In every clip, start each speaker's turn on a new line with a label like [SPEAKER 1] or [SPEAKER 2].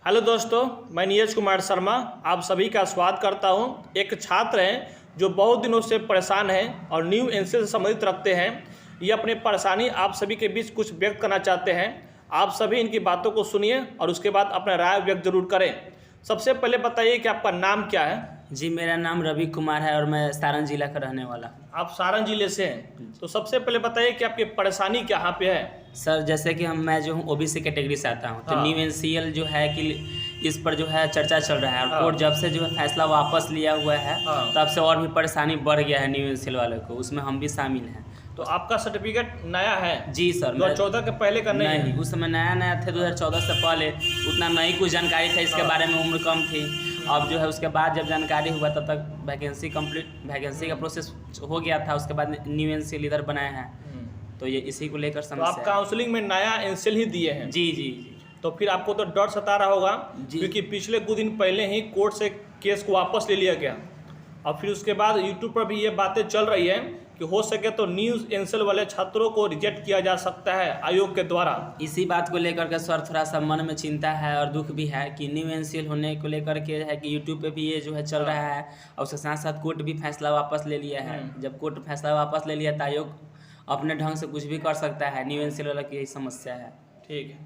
[SPEAKER 1] Hello दोस्तों, मैं नीरज कुमार शर्मा आप सभी का स्वागत करता हूं। एक छात्र हैं जो बहुत दिनों से परेशान हैं और न्यू एनसीएल से संबंधित रखते हैं। ये अपनी परेशानी आप सभी के बीच कुछ व्यक्त करना चाहते हैं। आप सभी इनकी बातों को सुनिए और उसके बाद अपना राय व्यक्त जरूर करें। सबसे पहले बताइए कि आपका नाम क्या है?
[SPEAKER 2] जी, मेरा नाम रवि कुमार है और मैं सारण जिला का रहने वाला।
[SPEAKER 1] आप सारण जिले से हैं, तो सबसे पहले बताइए कि आपकी परेशानी कहाँ पे है?
[SPEAKER 2] सर, जैसे कि मैं जो हूँ ओबीसी कैटेगरी से आता हूँ, तो
[SPEAKER 1] हाँ।
[SPEAKER 2] न्यू एनसीएल जो है कि इस पर जो है चर्चा चल रहा है और
[SPEAKER 1] हाँ।
[SPEAKER 2] कोर्ट जब से जो है फैसला वापस लिया हुआ है
[SPEAKER 1] हाँ।
[SPEAKER 2] तब से और भी परेशानी बढ़ गया है न्यू एनसीएल वालों को, उसमें हम भी शामिल हैं।
[SPEAKER 1] तो आपका सर्टिफिकेट नया है?
[SPEAKER 2] जी सर।
[SPEAKER 1] 2014 के पहले का नहीं है?
[SPEAKER 2] उस समय नया थे, 2014 से पहले उतना नहीं कुछ जानकारी था इसके बारे में, उम्र कम थी। अब जो है उसके बाद जब जानकारी हुआ तब तक वैकेंसी का प्रोसेस हो गया था, उसके बाद न्यू एनसीएल इधर बनाया है, तो ये इसी को लेकर
[SPEAKER 1] तो
[SPEAKER 2] समस्या
[SPEAKER 1] आप काउंसलिंग में नया एनसीएल ही दिए हैं?
[SPEAKER 2] जी जी जी।
[SPEAKER 1] तो फिर आपको तो डर सता रहा होगा,
[SPEAKER 2] जी।
[SPEAKER 1] क्योंकि पिछले कुछ दिन पहले ही कोर्ट से केस को वापस ले लिया गया और फिर उसके बाद यूट्यूब पर भी ये बातें चल रही है कि हो सके तो न्यू एनसीएल वाले छात्रों को रिजेक्ट किया जा सकता है आयोग के द्वारा।
[SPEAKER 2] इसी बात को लेकर के सर थोड़ा सा मन में चिंता है और दुख भी है कि न्यू एनसीएल होने को लेकर के है कि यूट्यूब पे भी ये जो है चल रहा है और उसके साथ साथ कोर्ट भी फैसला वापस ले लिया है। जब कोर्ट फैसला वापस ले लिया तो आयोग अपने ढंग से कुछ भी कर सकता है। न्यू एनसीएल वाला की यही समस्या है।
[SPEAKER 1] ठीक है,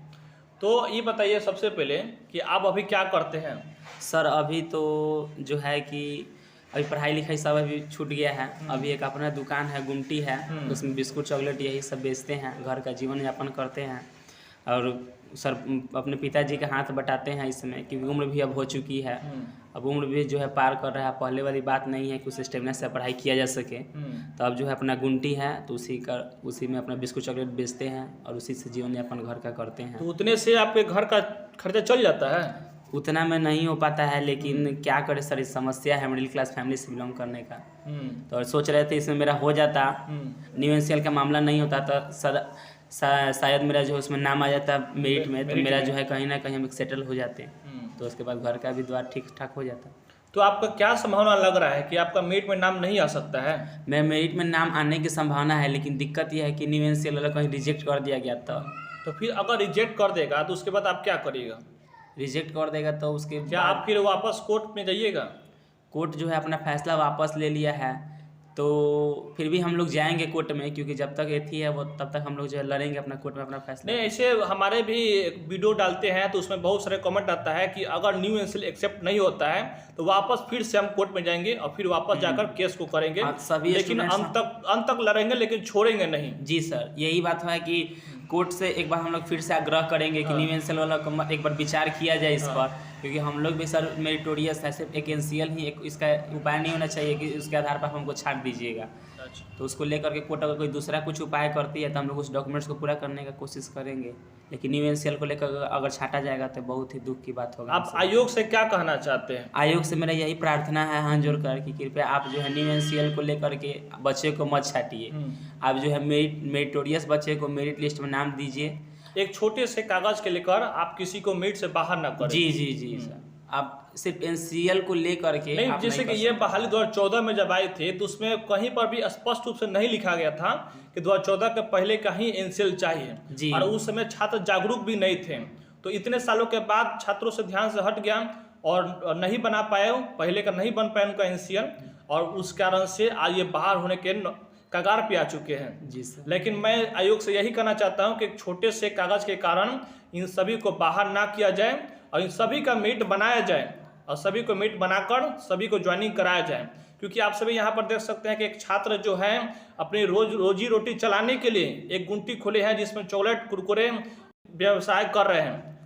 [SPEAKER 1] तो ये बताइए सबसे पहले कि आप अभी क्या करते हैं?
[SPEAKER 2] सर, अभी तो जो है कि अभी पढ़ाई लिखाई सब अभी छूट गया है। अभी एक अपना दुकान है, गुमटी है, उसमें बिस्कुट चॉकलेट यही सब बेचते हैं, घर का जीवन यापन करते हैं और सर अपने पिताजी का हाथ बटाते हैं इस समय, क्योंकि उम्र भी अब हो चुकी है। अब उम्र भी जो है पार कर रहा है, पहले वाली बात नहीं है कि उस स्टेमिना से पढ़ाई किया जा सके। तो अब जो है अपना गुमटी है तो उसी में अपना बिस्कुट चॉकलेट बेचते हैं और उसी से जीवन यापन घर का करते हैं।
[SPEAKER 1] तो उतने से आपके घर का खर्चा चल जाता है?
[SPEAKER 2] उतना में नहीं हो पाता है, लेकिन क्या करे सर, इस समस्या है मिडिल क्लास फैमिली से बिलोंग करने का। तो सोच रहे थे इसमें मेरा हो जाता, न्यू एनसीएल का मामला नहीं होता तो शायद मेरा जो उसमें नाम आ जाता मेरिट में, तो मेरा जो है कहीं ना कहीं हम सेटल हो जाते, तो उसके बाद घर का भी द्वार ठीक ठाक हो जाता।
[SPEAKER 1] तो आपका क्या संभावना लग रहा है कि आपका मेरिट में नाम नहीं आ सकता है?
[SPEAKER 2] मैं मेरिट में नाम आने की संभावना है, लेकिन दिक्कत यह है कि न्यू एनसीएल वाला कहीं रिजेक्ट कर दिया गया।
[SPEAKER 1] तो फिर अगर रिजेक्ट कर देगा तो उसके बाद आप क्या करिएगा?
[SPEAKER 2] रिजेक्ट कर देगा तो उसके
[SPEAKER 1] क्या आप फिर वापस कोर्ट में जाइएगा?
[SPEAKER 2] कोर्ट जो है अपना फैसला वापस ले लिया है, तो फिर भी हम लोग जाएंगे कोर्ट में, क्योंकि जब तक एथी है वो तब तक हम लोग जो है लड़ेंगे अपना कोर्ट में अपना फैसला।
[SPEAKER 1] नहीं, ऐसे हमारे भी एक वीडियो डालते हैं तो उसमें बहुत सारे कमेंट आता है कि अगर न्यू एनसीएल एक्सेप्ट नहीं होता है तो वापस फिर से हम कोर्ट में जाएंगे और फिर वापस जाकर केस को करेंगे, लेकिन अंत तक लड़ेंगे, लेकिन छोड़ेंगे नहीं।
[SPEAKER 2] जी सर, यही बात है कि कोर्ट से एक बार हम लोग फिर से आग्रह करेंगे कि न्यू एनसीएल वाला को एक बार विचार किया जाए इस पर, क्योंकि हम लोग भी सर मेरिटोरियस है, सिर्फ एक एनसीएल ही एक इसका उपाय नहीं होना चाहिए कि उसके आधार पर हमको छाट दीजिएगा। तो उसको लेकर के कोर्ट अगर कोई दूसरा कुछ उपाय करती है तो हम लोग उस डॉक्यूमेंट्स को पूरा करने का कोशिश करेंगे, लेकिन न्यू एनसीएल को लेकर अगर छाटा जाएगा तो बहुत ही दुख की बात होगा।
[SPEAKER 1] आप आयोग से क्या कहना चाहते हैं?
[SPEAKER 2] आयोग से मेरा यही प्रार्थना है हाथ जोड़कर कि कृपया आप जो है न्यू एनसीएल को लेकर के बच्चे को मत छाटिए। आप जो है मेरिटोरियस बच्चे को मेरिट लिस्ट में नाम दीजिए।
[SPEAKER 1] एक छोटे से कागज के लेकर आप किसी को मेरिट से बाहर ना करें।
[SPEAKER 2] जी जी जी सर, आप सिर्फ एनसीएल को लेकर के
[SPEAKER 1] नहीं, जैसे कि ये बहाली 2014 में जब आए थे तो उसमें कहीं पर भी स्पष्ट रूप से नहीं लिखा गया था कि 2014 के पहले का ही एनसीएल चाहिए, और उस समय छात्र जागरूक भी नहीं थे। तो इतने सालों के बाद छात्रों से ध्यान से हट गया और नहीं बना पाए, पहले का नहीं बन पाया उनका एनसीएल, और उस कारण से आज ये बाहर होने के कगार पे आ चुके हैं।
[SPEAKER 2] जी सर।
[SPEAKER 1] लेकिन मैं आयोग से यही कहना चाहता हूं कि एक छोटे से कागज के कारण इन सभी को बाहर ना किया जाए और इन सभी का मेरिट बनाया जाए और सभी को मेरिट बनाकर सभी को ज्वाइनिंग कराया जाए, क्योंकि आप सभी यहाँ पर देख सकते हैं कि एक छात्र जो है अपनी रोजी रोटी चलाने के लिए एक गुमटी खोले हैं जिसमें चॉकलेट कुरकुरे व्यवसाय कर रहे हैं।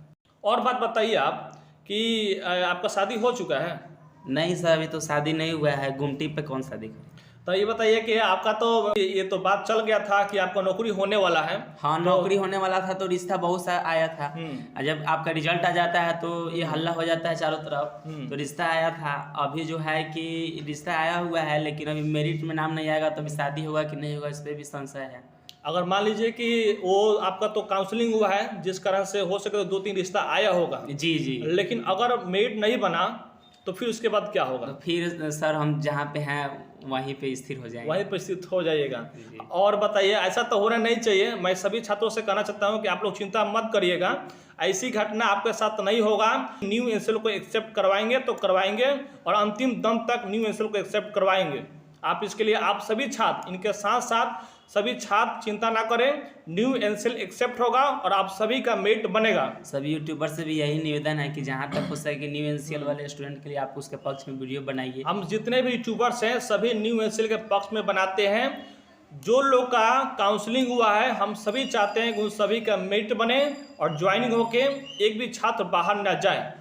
[SPEAKER 1] और बात बताइए आप कि आपका शादी हो चुका है?
[SPEAKER 2] नहीं सर, अभी तो शादी नहीं हुआ है, गुमटी पे कौन शादी करे।
[SPEAKER 1] तो ये बताइए कि आपका तो ये तो बात चल गया था कि आपका नौकरी होने वाला है।
[SPEAKER 2] हाँ, नौकरी होने वाला था तो रिश्ता बहुत सा आया था, और जब आपका रिजल्ट आ जाता है तो ये हल्ला हो जाता है चारों तरफ। तो रिश्ता आया था, अभी जो है कि रिश्ता आया हुआ है, लेकिन अभी मेरिट में नाम नहीं आएगा तो अभी शादी होगा कि नहीं होगा इस पर भी संशय है।
[SPEAKER 1] अगर मान लीजिए कि वो आपका तो काउंसलिंग हुआ है जिस कारण से हो सके तो 2-3 रिश्ता आया होगा।
[SPEAKER 2] जी जी।
[SPEAKER 1] लेकिन अगर मेरिट नहीं बना तो फिर उसके बाद क्या होगा?
[SPEAKER 2] तो फिर सर हम जहाँ पे हैं वहीं पे स्थिर हो जाएंगे,
[SPEAKER 1] वहीं पर स्थित हो जाइएगा। और बताइए, ऐसा तो होना नहीं चाहिए। मैं सभी छात्रों से कहना चाहता हूँ कि आप लोग चिंता मत करिएगा। ऐसी घटना आपके साथ नहीं होगा। न्यू एनसीएल को एक्सेप्ट करवाएंगे तो करवाएंगे और अंतिम दम तक न्यू एनसीएल को एक्सेप्ट करवाएंगे। आप इसके लिए आप सभी छात्र, इनके साथ साथ सभी छात्र चिंता ना करें, न्यू एनसीएल एक्सेप्ट होगा और आप सभी का मेट बनेगा।
[SPEAKER 2] सभी यूट्यूबर से भी यही निवेदन है कि जहाँ तक हो सके न्यू एनसीएल वाले स्टूडेंट के लिए आप उसके पक्ष में वीडियो बनाइए।
[SPEAKER 1] हम जितने भी यूट्यूबर्स हैं सभी न्यू एनसीएल के पक्ष में बनाते हैं। जो लोग का काउंसलिंग हुआ है हम सभी चाहते हैं कि उन सभी का मेरिट बने और ज्वाइनिंग होके एक भी छात्र बाहर न जाए।